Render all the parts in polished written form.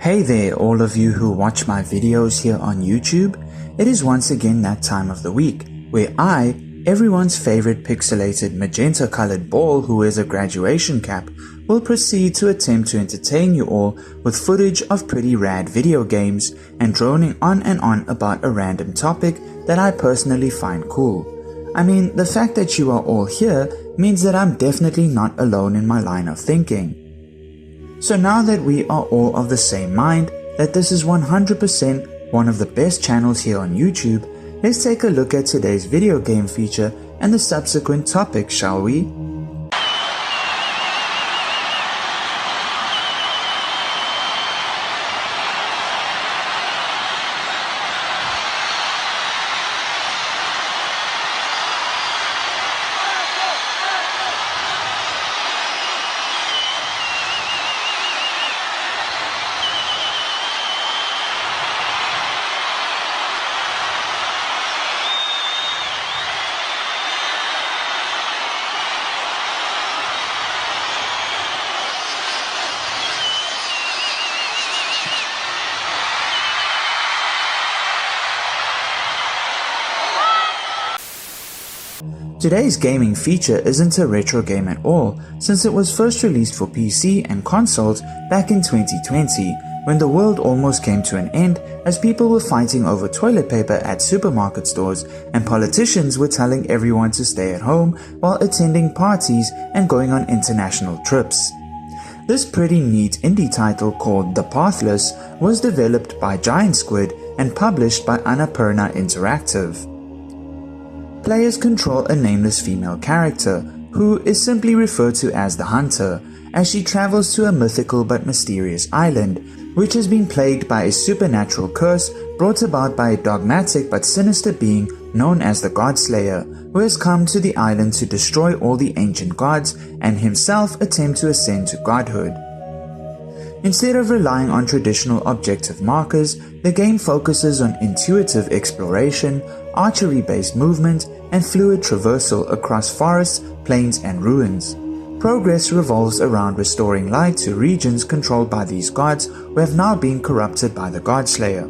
Hey there, all of you who watch my videos here on YouTube. It is once again that time of the week where I, everyone's favorite pixelated magenta colored ball who wears a graduation cap, will proceed to attempt to entertain you all with footage of pretty rad video games and droning on and on about a random topic that I personally find cool. I mean, the fact that you are all here means that I'm definitely not alone in my line of thinking. So now that we are all of the same mind that this is 100% one of the best channels here on YouTube, let's take a look at today's video game feature and the subsequent topic, shall we? Today's gaming feature isn't a retro game at all, since it was first released for PC and consoles back in 2020, when the world almost came to an end as people were fighting over toilet paper at supermarket stores and politicians were telling everyone to stay at home while attending parties and going on international trips. This pretty neat indie title called The Pathless was developed by Giant Squid and published by Annapurna Interactive. Players control a nameless female character, who is simply referred to as the Hunter, as she travels to a mythical but mysterious island, which has been plagued by a supernatural curse brought about by a dogmatic but sinister being known as the Godslayer, who has come to the island to destroy all the ancient gods and himself attempt to ascend to godhood. Instead of relying on traditional objective markers, the game focuses on intuitive exploration, archery-based movement, and fluid traversal across forests, plains, and ruins. Progress revolves around restoring light to regions controlled by these gods who have now been corrupted by the Godslayer.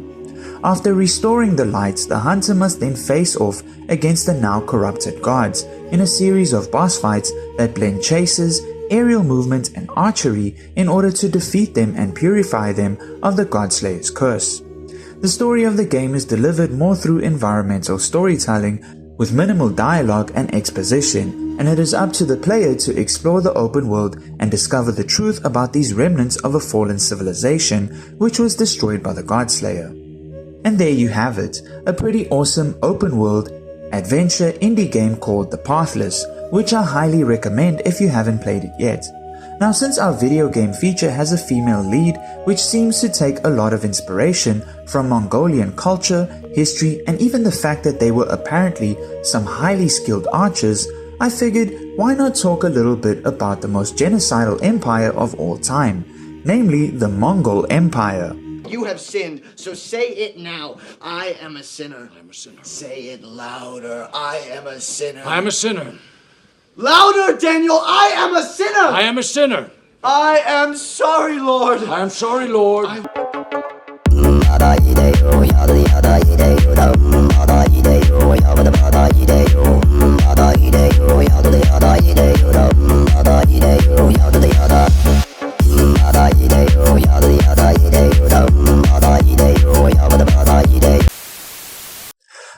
After restoring the light, the hunter must then face off against the now corrupted gods in a series of boss fights that blend chases, aerial movement, and archery in order to defeat them and purify them of the Godslayer's curse. The story of the game is delivered more through environmental storytelling with minimal dialogue and exposition, and it is up to the player to explore the open world and discover the truth about these remnants of a fallen civilization which was destroyed by the Godslayer. And there you have it, a pretty awesome open world adventure indie game called The Pathless, which I highly recommend if you haven't played it yet. Now, since our video game feature has a female lead which seems to take a lot of inspiration from Mongolian culture, history, and even the fact that they were apparently some highly skilled archers, I figured why not talk a little bit about the most genocidal empire of all time, namely the Mongol Empire. You have sinned, so say it now. I am a sinner. I am a sinner. Say it louder. I am a sinner. I am a sinner. Louder, Daniel! I am a sinner! I am a sinner. I am sorry, Lord. I am sorry, Lord.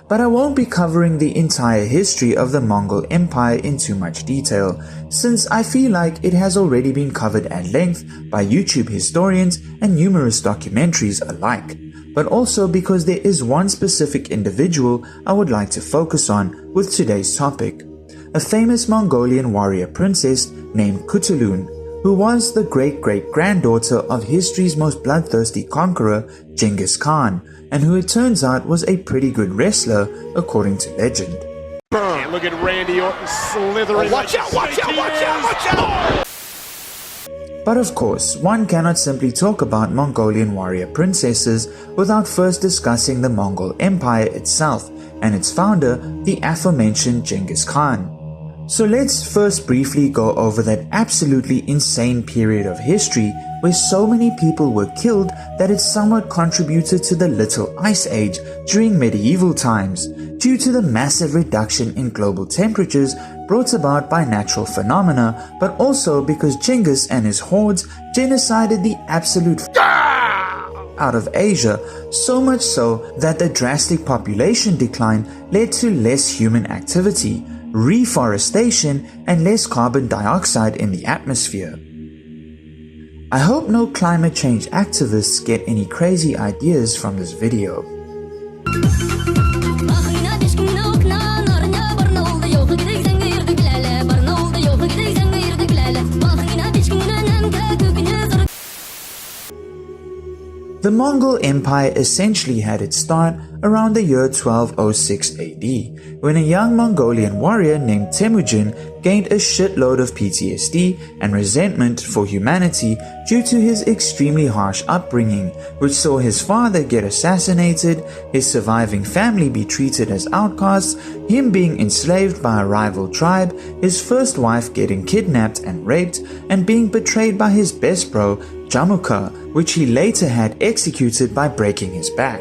But I won't be covering the entire history of the Mongol Empire in too much detail, since I feel like it has already been covered at length by YouTube historians and numerous documentaries alike, but also because there is one specific individual I would like to focus on with today's topic, a famous Mongolian warrior princess named Khutulun, who was the great-great-granddaughter of history's most bloodthirsty conqueror, Genghis Khan, and who it turns out was a pretty good wrestler according to legend. And look at Randy Orton slithering. Oh, watch out, watch out, watch out, watch out! But of course, one cannot simply talk about Mongolian warrior princesses without first discussing the Mongol Empire itself and its founder, the aforementioned Genghis Khan. So let's first briefly go over that absolutely insane period of history where so many people were killed that it somewhat contributed to the Little Ice Age during medieval times, due to the massive reduction in global temperatures brought about by natural phenomena, but also because Genghis and his hordes genocided the absolute out of Asia, so much so that the drastic population decline led to less human activity, reforestation, and less carbon dioxide in the atmosphere. I hope no climate change activists get any crazy ideas from this video. The Mongol Empire essentially had its start around the year 1206 AD, when a young Mongolian warrior named Temujin gained a shitload of PTSD and resentment for humanity due to his extremely harsh upbringing, which saw his father get assassinated, his surviving family be treated as outcasts, him being enslaved by a rival tribe, his first wife getting kidnapped and raped, and being betrayed by his best bro, Jamukha, which he later had executed by breaking his back.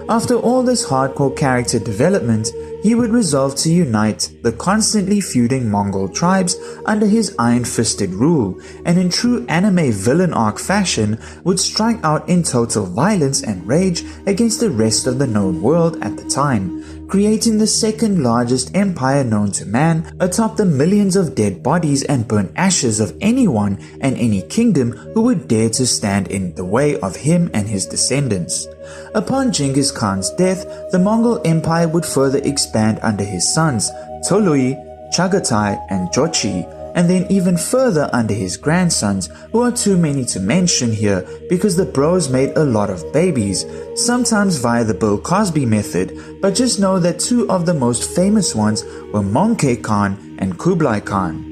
After all this hardcore character development, he would resolve to unite the constantly feuding Mongol tribes under his iron-fisted rule, and in true anime villain arc fashion would strike out in total violence and rage against the rest of the known world at the time, creating the second largest empire known to man, atop the millions of dead bodies and burnt ashes of anyone and any kingdom who would dare to stand in the way of him and his descendants. Upon Genghis Khan's death, the Mongol Empire would further expand under his sons Tolui, Chagatai, and Jochi, and then even further under his grandsons, who are too many to mention here because the bros made a lot of babies, sometimes via the Bill Cosby method, but just know that two of the most famous ones were Möngke Khan and Kublai Khan.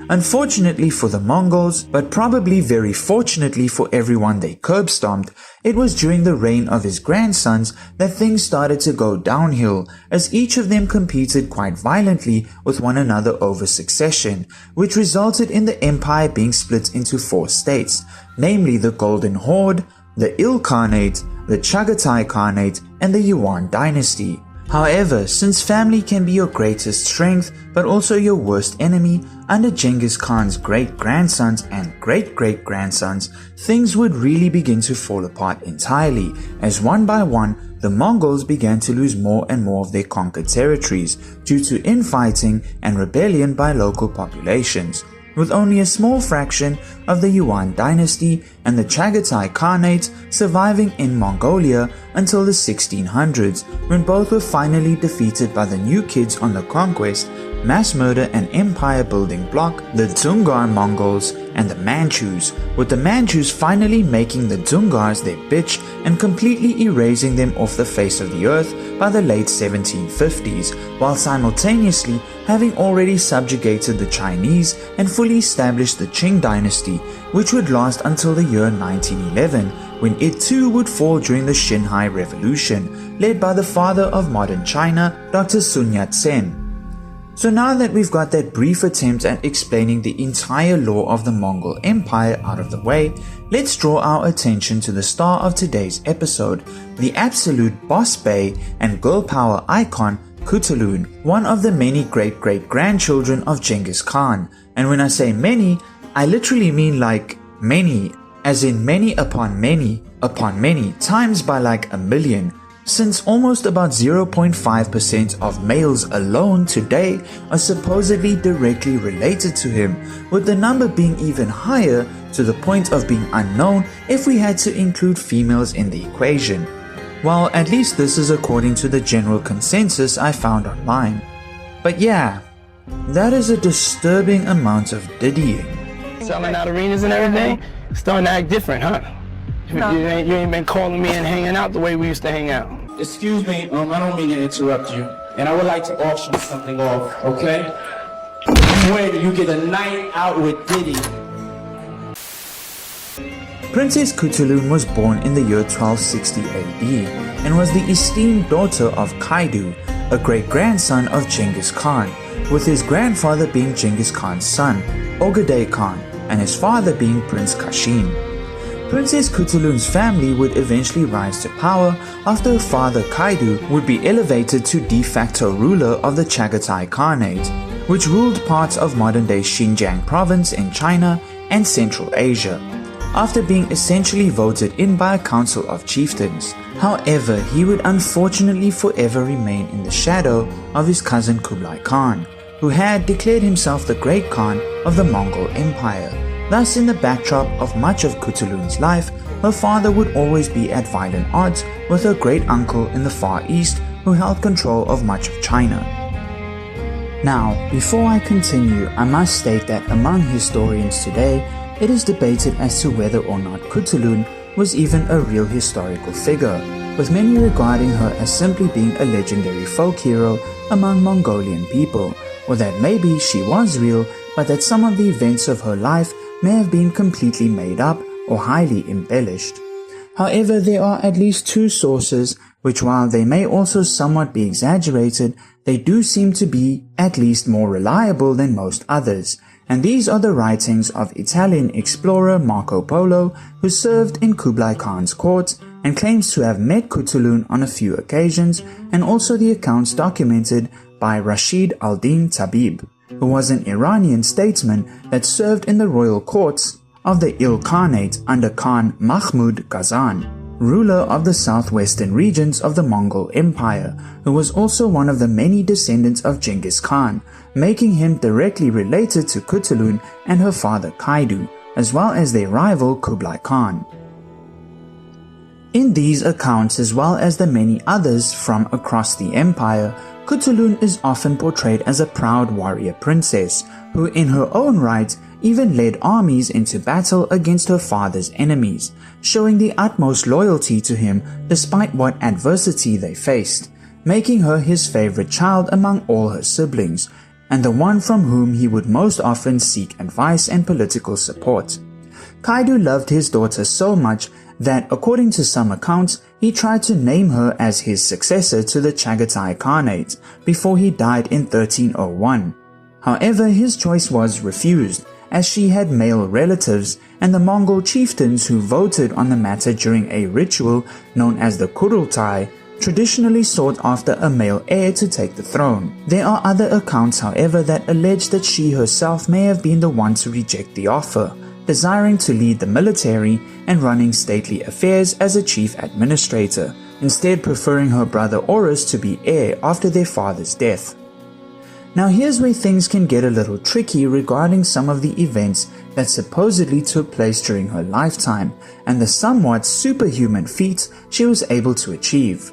Unfortunately for the Mongols, but probably very fortunately for everyone they curb-stomped, it was during the reign of his grandsons that things started to go downhill, as each of them competed quite violently with one another over succession, which resulted in the empire being split into 4 states, namely the Golden Horde, the Il Khanate, the Chagatai Khanate, and the Yuan dynasty. However, since family can be your greatest strength but also your worst enemy, under Genghis Khan's great-grandsons and great-great-grandsons, things would really begin to fall apart entirely, as one by one, the Mongols began to lose more and more of their conquered territories due to infighting and rebellion by local populations, with only a small fraction of the Yuan dynasty and the Chagatai Khanate surviving in Mongolia until the 1600s, when both were finally defeated by the new kids on the conquest, mass murder and empire building bloc, the Dzungar Mongols and the Manchus, with the Manchus finally making the Dzungars their bitch and completely erasing them off the face of the earth by the late 1750s, while simultaneously having already subjugated the Chinese and fully established the Qing dynasty, which would last until the year 1911, when it too would fall during the Xinhai Revolution, led by the father of modern China, Dr. Sun Yat-sen. So now that we've got that brief attempt at explaining the entire lore of the Mongol Empire out of the way, let's draw our attention to the star of today's episode, the absolute boss bae and girl power icon Khutulun, one of the many great-great-grandchildren of Genghis Khan. And when I say many, I literally mean like many, as in many, times by like a million, since almost about 0.5% of males alone today are supposedly directly related to him, with the number being even higher to the point of being unknown if we had to include females in the equation. Well, at least this is according to the general consensus I found online. But yeah, that is a disturbing amount of diddying. Selling out arenas and everything, starting to act different, huh? No. You ain't been calling me and hanging out the way we used to hang out. Excuse me, I don't mean to interrupt you, and I would like to auction something off, okay? Where you get a night out with Diddy. Princess Khutulun was born in the year 1260 AD and was the esteemed daughter of Kaidu, a great-grandson of Genghis Khan, with his grandfather being Genghis Khan's son, Ogedei Khan, and his father being Prince Kashin. Princess Khutulun's family would eventually rise to power after her father Kaidu would be elevated to de facto ruler of the Chagatai Khanate, which ruled parts of modern-day Xinjiang province in China and Central Asia, after being essentially voted in by a council of chieftains. However, he would unfortunately forever remain in the shadow of his cousin Kublai Khan, who had declared himself the Great Khan of the Mongol Empire. Thus, in the backdrop of much of Khutulun's life, her father would always be at violent odds with her great uncle in the Far East who held control of much of China. Now, before I continue, I must state that among historians today, it is debated as to whether or not Khutulun was even a real historical figure, with many regarding her as simply being a legendary folk hero among Mongolian people, or that maybe she was real, but that some of the events of her life may have been completely made up or highly embellished. However, there are at least two sources which, while they may also somewhat be exaggerated, they do seem to be at least more reliable than most others, and these are the writings of Italian explorer Marco Polo, who served in Kublai Khan's court and claims to have met Khutulun on a few occasions, and also the accounts documented by Rashid al-Din Tabib, who was an Iranian statesman that served in the royal courts of the Il Khanate under Khan Mahmud Ghazan, ruler of the southwestern regions of the Mongol Empire, who was also one of the many descendants of Genghis Khan, making him directly related to Khutulun and her father Kaidu, as well as their rival Kublai Khan. In these accounts, as well as the many others from across the empire, Khutulun is often portrayed as a proud warrior princess, who in her own right even led armies into battle against her father's enemies, showing the utmost loyalty to him despite what adversity they faced, making her his favorite child among all her siblings, and the one from whom he would most often seek advice and political support. Kaidu loved his daughter so much that, according to some accounts, he tried to name her as his successor to the Chagatai Khanate before he died in 1301. However, his choice was refused, as she had male relatives, and the Mongol chieftains who voted on the matter during a ritual known as the Kurultai traditionally sought after a male heir to take the throne. There are other accounts, however, that allege that she herself may have been the one to reject the offer, desiring to lead the military and running stately affairs as a chief administrator, instead preferring her brother Horus to be heir after their father's death. Now here's where things can get a little tricky regarding some of the events that supposedly took place during her lifetime and the somewhat superhuman feats she was able to achieve.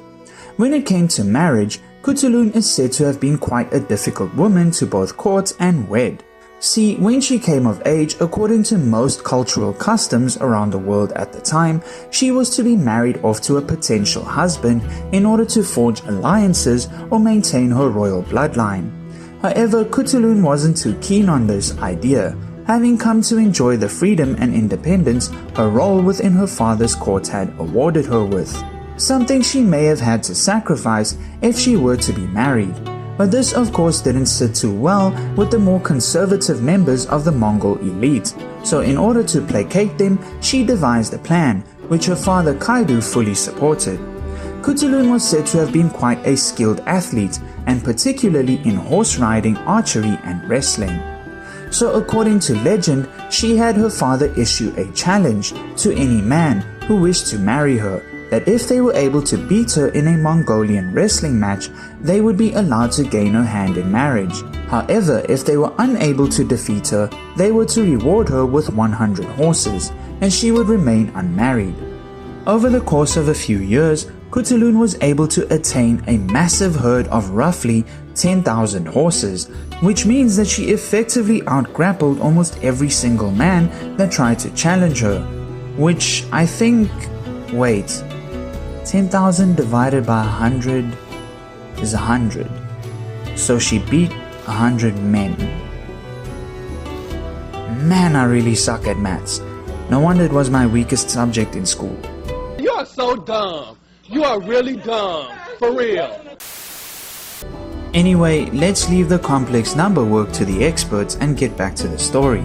When it came to marriage, Khutulun is said to have been quite a difficult woman to both court and wed. See, when she came of age, according to most cultural customs around the world at the time, she was to be married off to a potential husband in order to forge alliances or maintain her royal bloodline. However, Khutulun wasn't too keen on this idea, having come to enjoy the freedom and independence her role within her father's court had awarded her with, something she may have had to sacrifice if she were to be married. But this of course didn't sit too well with the more conservative members of the Mongol elite, so in order to placate them, she devised a plan, which her father Kaidu fully supported. Khutulun was said to have been quite a skilled athlete, and particularly in horse riding, archery and wrestling. So according to legend, she had her father issue a challenge to any man who wished to marry her, that if they were able to beat her in a Mongolian wrestling match, they would be allowed to gain her hand in marriage. However, if they were unable to defeat her, they were to reward her with 100 horses, and she would remain unmarried. Over the course of a few years, Khutulun was able to attain a massive herd of roughly 10,000 horses, which means that she effectively outgrappled almost every single man that tried to challenge her, which I think... wait... 10,000 divided by 100 is 100. So she beat 100 men. Man, I really suck at maths. No wonder it was my weakest subject in school. You are so dumb. You are really dumb. For real. Anyway, let's leave the complex number work to the experts and get back to the story.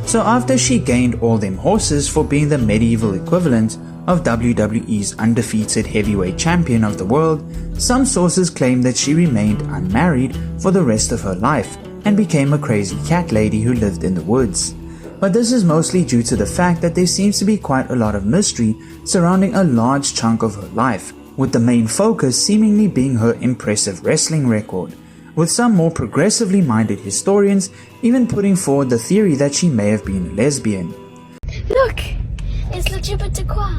So after she gained all them horses for being the medieval equivalent of WWE's undefeated heavyweight champion of the world, some sources claim that she remained unmarried for the rest of her life and became a crazy cat lady who lived in the woods. But this is mostly due to the fact that there seems to be quite a lot of mystery surrounding a large chunk of her life, with the main focus seemingly being her impressive wrestling record, with some more progressively minded historians even putting forward the theory that she may have been a lesbian. Look, it's le Jibba de Quoi.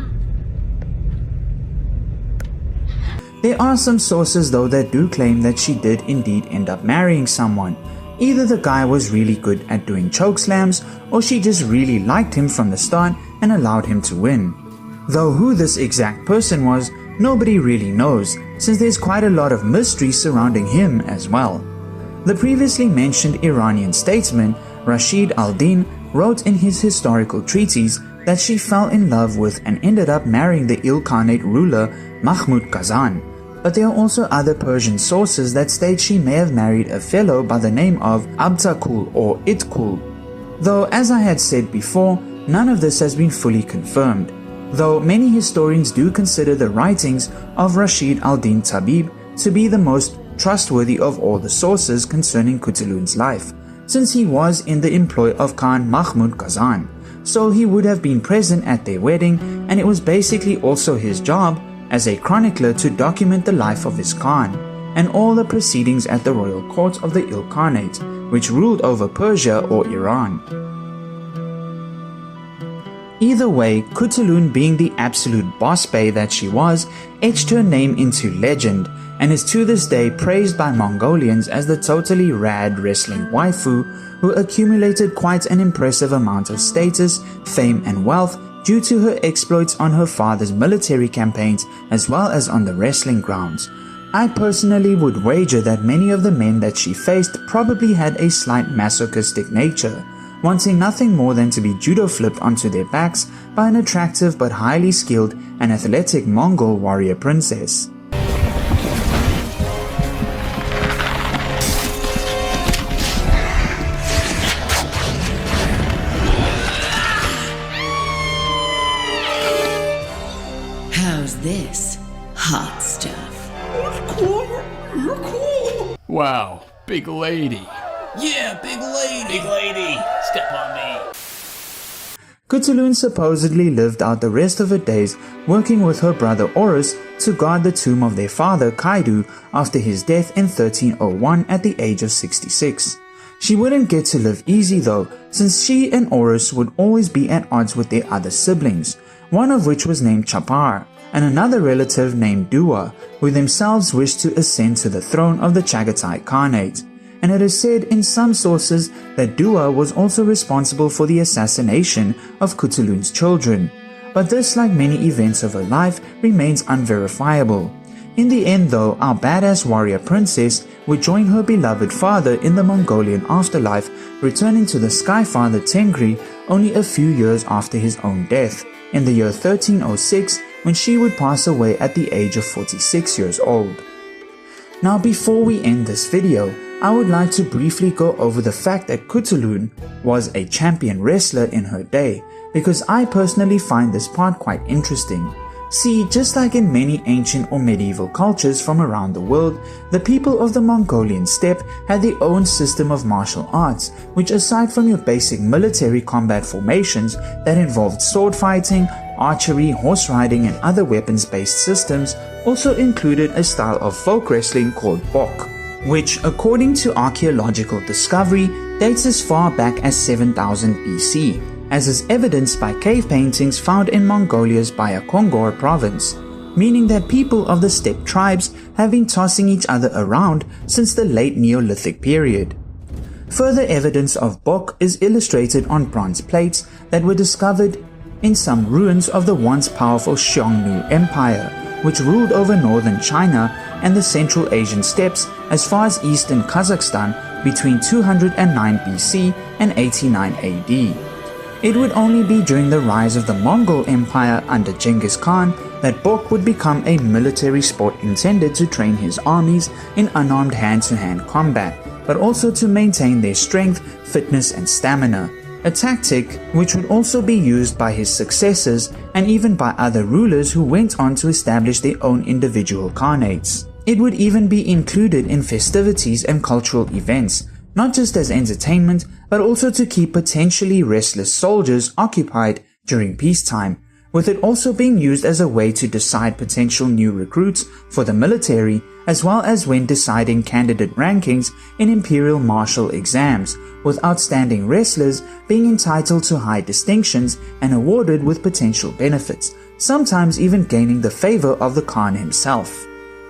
There are some sources though that do claim that she did indeed end up marrying someone. Either the guy was really good at doing choke slams, or she just really liked him from the start and allowed him to win. Though who this exact person was, nobody really knows, since there's quite a lot of mystery surrounding him as well. The previously mentioned Iranian statesman Rashid al-Din wrote in his historical treatise that she fell in love with and ended up marrying the Ilkhanate ruler Mahmud Kazan. But there are also other Persian sources that state she may have married a fellow by the name of Abtakul or Itkul. Though as I had said before, none of this has been fully confirmed, though many historians do consider the writings of Rashid al-Din Tabib to be the most trustworthy of all the sources concerning Khutulun's life, since he was in the employ of Khan Mahmud Kazan, so he would have been present at their wedding, and it was basically also his job as a chronicler to document the life of his Khan and all the proceedings at the royal court of the Ilkhanate, which ruled over Persia or Iran. Either way, Khutulun, being the absolute boss bae that she was, etched her name into legend and is to this day praised by Mongolians as the totally rad wrestling waifu who accumulated quite an impressive amount of status, fame and wealth due to her exploits on her father's military campaigns as well as on the wrestling grounds. I personally would wager that many of the men that she faced probably had a slight masochistic nature, wanting nothing more than to be judo flipped onto their backs by an attractive but highly skilled and athletic Mongol warrior princess. How's this hot stuff? Wow, big lady. Yeah, big lady. Big lady. Step on me. Khutulun supposedly lived out the rest of her days working with her brother Horus to guard the tomb of their father Kaidu after his death in 1301 at the age of 66. She wouldn't get to live easy though, since she and Horus would always be at odds with their other siblings, one of which was named Chapar, and another relative named Dua, who themselves wished to ascend to the throne of the Chagatai Khanate. And it is said in some sources that Dua was also responsible for the assassination of Khutulun's children. But this, like many events of her life, remains unverifiable. In the end though, our badass warrior princess would join her beloved father in the Mongolian afterlife, returning to the Sky Father Tengri only a few years after his own death, in the year 1306, when she would pass away at the age of 46 years old. Now before we end this video, I would like to briefly go over the fact that Khutulun was a champion wrestler in her day, because I personally find this part quite interesting. See, just like in many ancient or medieval cultures from around the world, the people of the Mongolian steppe had their own system of martial arts, which aside from your basic military combat formations that involved sword fighting, archery, horse riding and other weapons-based systems, also included a style of folk wrestling called Bokh, which according to archaeological discovery dates as far back as 7000 BC, as is evidenced by cave paintings found in Mongolia's Bayakongor province, meaning that people of the steppe tribes have been tossing each other around since the late Neolithic period. Further evidence of Bokh is illustrated on bronze plates that were discovered in some ruins of the once powerful Xiongnu Empire, which ruled over northern China and the Central Asian steppes as far as eastern Kazakhstan between 209 BC and 89 AD. It would only be during the rise of the Mongol Empire under Genghis Khan that Bokh would become a military sport intended to train his armies in unarmed hand-to-hand combat, but also to maintain their strength, fitness and stamina. A tactic which would also be used by his successors and even by other rulers who went on to establish their own individual khanates. It would even be included in festivities and cultural events, not just as entertainment, but also to keep potentially restless soldiers occupied during peacetime, with it also being used as a way to decide potential new recruits for the military, as well as when deciding candidate rankings in imperial martial exams, with outstanding wrestlers being entitled to high distinctions and awarded with potential benefits, sometimes even gaining the favor of the Khan himself.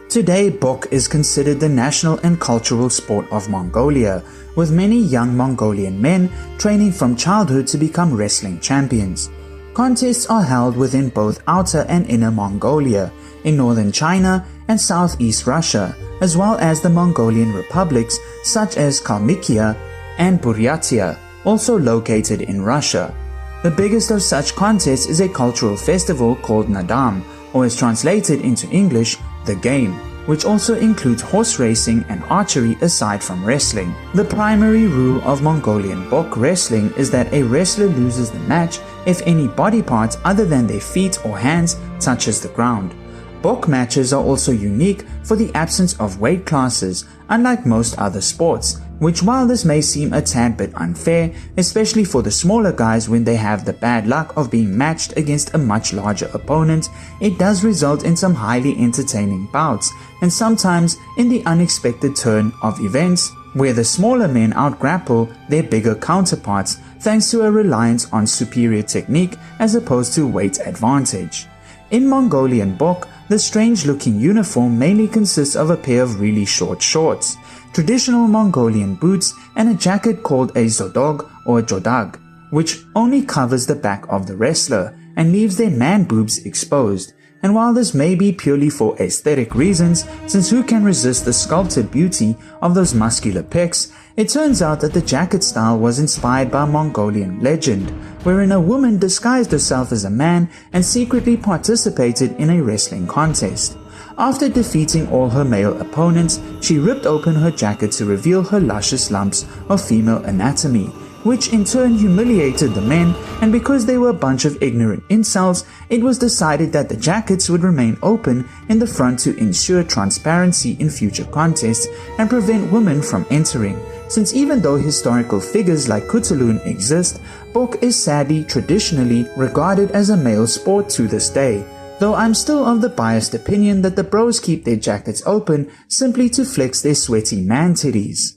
Today, Bokh is considered the national and cultural sport of Mongolia, with many young Mongolian men training from childhood to become wrestling champions. Contests are held within both outer and inner Mongolia, in northern China and southeast Russia, as well as the Mongolian republics such as Kalmykia and Buryatia, also located in Russia. The biggest of such contests is a cultural festival called Nadam, or is translated into English, the game, which also includes horse racing and archery aside from wrestling. The primary rule of Mongolian Bokh wrestling is that a wrestler loses the match if any body parts other than their feet or hands touches the ground. Bokh matches are also unique for the absence of weight classes, unlike most other sports, which while this may seem a tad bit unfair, especially for the smaller guys when they have the bad luck of being matched against a much larger opponent, it does result in some highly entertaining bouts, and sometimes in the unexpected turn of events, where the smaller men outgrapple their bigger counterparts thanks to a reliance on superior technique as opposed to weight advantage. In Mongolian Bokh, the strange-looking uniform mainly consists of a pair of really short shorts, traditional Mongolian boots, and a jacket called a zodog or jodag, which only covers the back of the wrestler and leaves their man boobs exposed. And while this may be purely for aesthetic reasons, since who can resist the sculpted beauty of those muscular pecs, it turns out that the jacket style was inspired by Mongolian legend, wherein a woman disguised herself as a man and secretly participated in a wrestling contest. After defeating all her male opponents, she ripped open her jacket to reveal her luscious lumps of female anatomy, which in turn humiliated the men, and because they were a bunch of ignorant incels, it was decided that the jackets would remain open in the front to ensure transparency in future contests and prevent women from entering, since even though historical figures like Khutulun exist, Bokh is sadly traditionally regarded as a male sport to this day, though I'm still of the biased opinion that the bros keep their jackets open simply to flex their sweaty man titties.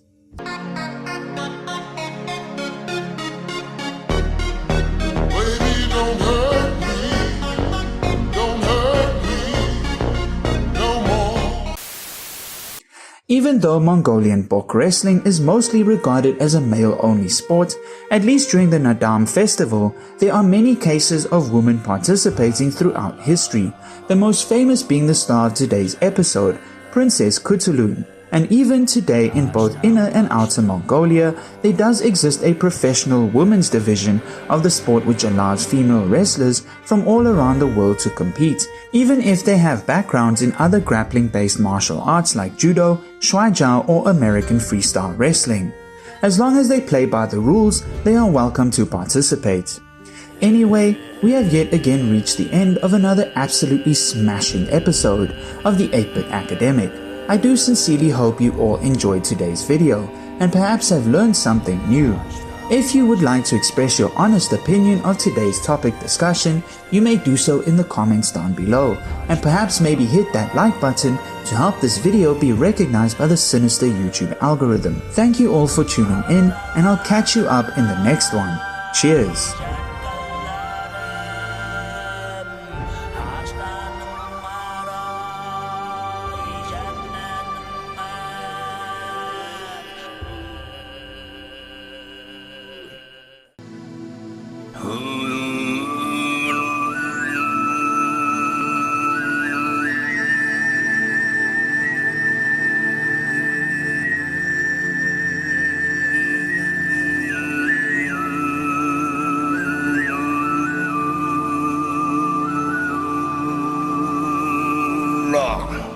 Even though Mongolian Bokh wrestling is mostly regarded as a male-only sport, at least during the Nadam festival, there are many cases of women participating throughout history, the most famous being the star of today's episode, Princess Khutulun. And even today in both inner and outer Mongolia, there does exist a professional women's division of the sport which allows female wrestlers from all around the world to compete, even if they have backgrounds in other grappling-based martial arts like judo, shuaijiao or American freestyle wrestling. As long as they play by the rules, they are welcome to participate. Anyway, we have yet again reached the end of another absolutely smashing episode of the 8-Bit Academic. I do sincerely hope you all enjoyed today's video and perhaps have learned something new. If you would like to express your honest opinion of today's topic discussion, you may do so in the comments down below, and perhaps maybe hit that like button to help this video be recognized by the sinister YouTube algorithm. Thank you all for tuning in, and I'll catch you up in the next one. Cheers! long.